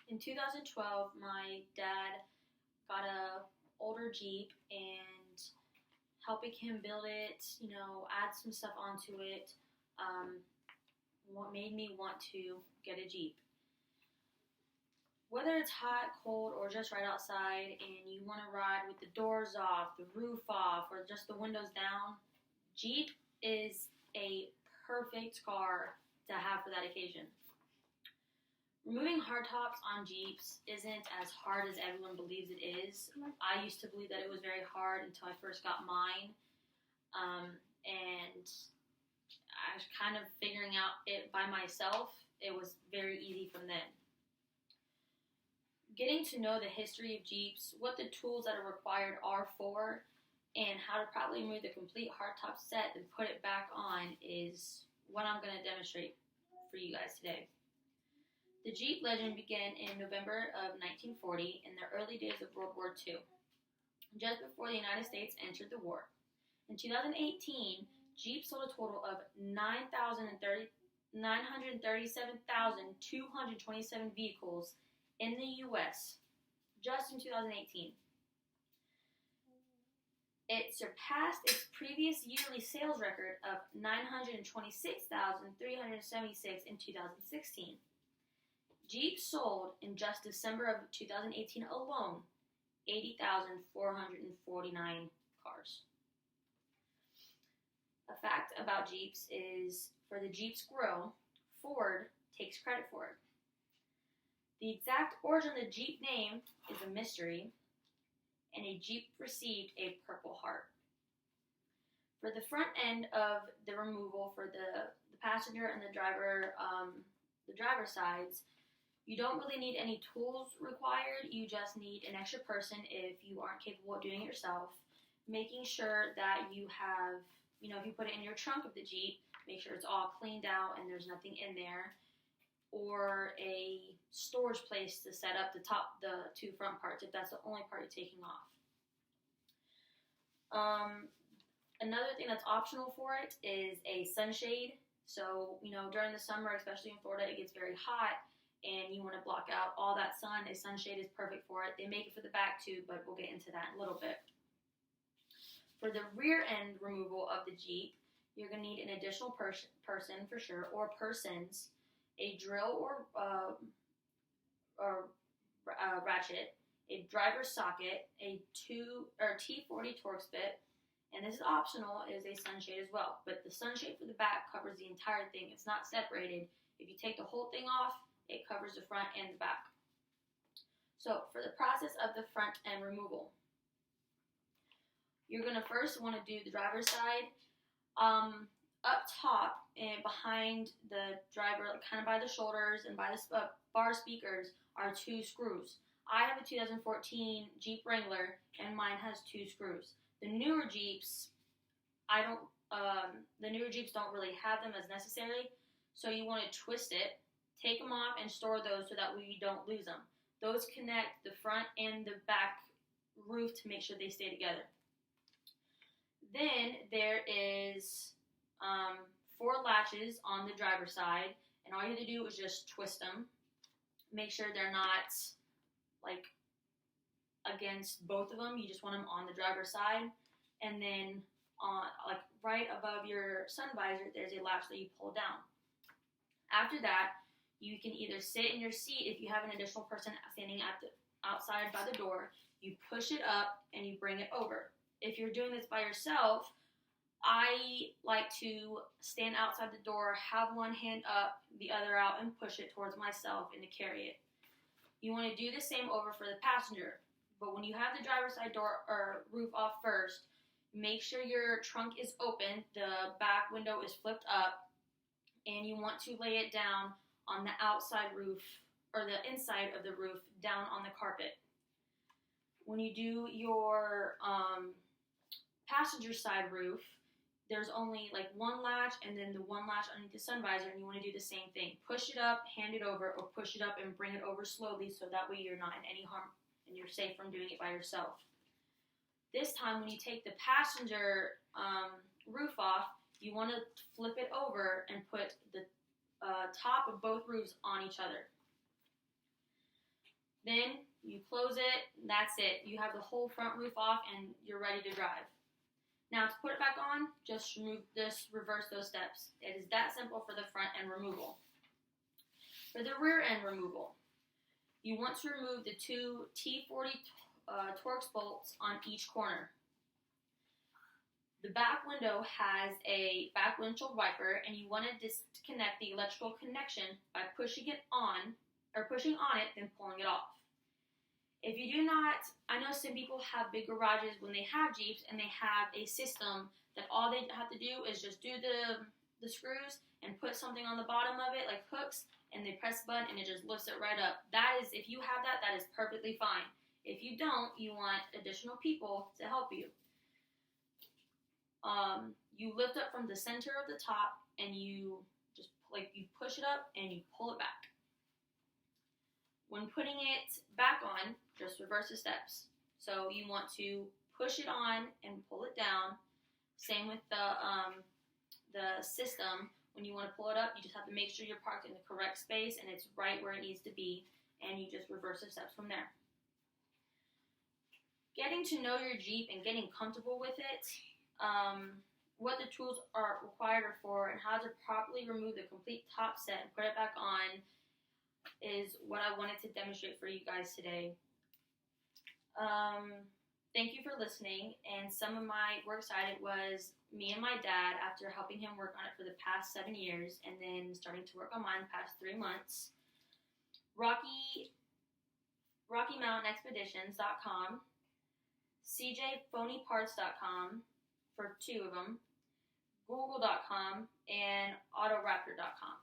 In 2012, my dad got a older Jeep and helping him build it, add some stuff onto it, um, what made me want to get a Jeep. Whether it's hot, cold, or just right outside and you want to ride with the doors off, the roof off, or just the windows down, Jeep is a perfect car to have for that occasion. Removing hardtops on Jeeps isn't as hard as everyone believes it is. I used to believe that it was very hard until I first got mine. And I was kind of figuring out it by myself. It was very easy from then. Getting to know the history of Jeeps, what the tools that are required are for, and how to properly remove the complete hardtop set and put it back on is what I'm going to demonstrate for you guys today. The Jeep legend began in November of 1940 in the early days of World War II, just before the United States entered the war. In 2018, Jeep sold a total of 937,227 vehicles in the U.S. just in 2018. It surpassed its previous yearly sales record of 926,376 in 2016. Jeep sold in just December of 2018 alone 80,449 cars. A fact about Jeeps is for the Jeep's grille, Ford takes credit for it. The exact origin of the Jeep name is a mystery, and a Jeep received a Purple Heart. For the front end of the removal for the passenger and the driver sides, you don't really need any tools required. You just need an extra person if you aren't capable of doing it yourself. Making sure that you have, if you put it in your trunk of the Jeep, make sure it's all cleaned out and there's nothing in there. Or a storage place to set up the two front parts if that's the only part you're taking off. Another thing that's optional for it is a sunshade. So, during the summer, especially in Florida, it gets very hot and you want to block out all that sun. A sunshade is perfect for it. They make it for the back too, but we'll get into that in a little bit. For the rear end removal of the Jeep, you're going to need an additional person for sure, or persons, a drill or ratchet, a driver's socket, a T40 Torx bit, and this is optional, is a sunshade as well. But the sunshade for the back covers the entire thing. It's not separated. If you take the whole thing off, it covers the front and the back. So for the process of the front end removal, you're going to first want to do the driver's side. Up top and behind the driver, kind of by the shoulders and by the bar speakers, are two screws. I have a 2014 Jeep Wrangler, and mine has two screws. The newer Jeeps, the newer Jeeps don't really have them as necessary, so you want to twist it, take them off, and store those so that way you don't lose them. Those connect the front and the back roof to make sure they stay together. Then there is 4 latches on the driver's side, and all you have to do is just twist them. Make sure they're not against both of them. You just want them on the driver's side, and then right above your sun visor, there's a latch that you pull down. After that, you can either sit in your seat if you have an additional person standing outside by the door. You push it up and you bring it over. If you're doing this by yourself, I like to stand outside the door, have one hand up, the other out, and push it towards myself and to carry it. You want to do the same over for the passenger, but when you have the driver's side door or roof off first, make sure your trunk is open, the back window is flipped up, and you want to lay it down on the outside roof, or the inside of the roof, down on the carpet. When you do your passenger side roof, there's only one latch and then the one latch underneath the sun visor, and you want to do the same thing. Push it up, hand it over, or push it up and bring it over slowly so that way you're not in any harm and you're safe from doing it by yourself. This time, when you take the passenger roof off, you want to flip it over and put the top of both roofs on each other. Then you close it, and that's it. You have the whole front roof off and you're ready to drive. Now to put it back on, just reverse those steps. It is that simple for the front end removal. For the rear end removal, you want to remove the two T40 Torx bolts on each corner. The back window has a back windshield wiper, and you want to disconnect the electrical connection by pushing on it, then pulling it off. If you do not, I know some people have big garages when they have Jeeps, and they have a system that all they have to do is just do the screws and put something on the bottom of it, like hooks, and they press the button and it just lifts it right up. That is, if you have that, that is perfectly fine. If you don't, you want additional people to help you. You lift up from the center of the top, and you just you push it up and you pull it back. When putting it back on, just reverse the steps. So you want to push it on and pull it down. Same with the system. When you want to pull it up, you just have to make sure you're parked in the correct space and it's right where it needs to be, and you just reverse the steps from there. Getting to know your Jeep and getting comfortable with it, what the tools are required for, and how to properly remove the complete top set and put it back on is what I wanted to demonstrate for you guys today. Thank you for listening, and some of my works cited was me and my dad after helping him work on it for the past 7 years, and then starting to work on mine the past 3 months. RockyMountainExpeditions.com, CJPhonyParts.com for 2 of them, Google.com, and Autoraptor.com.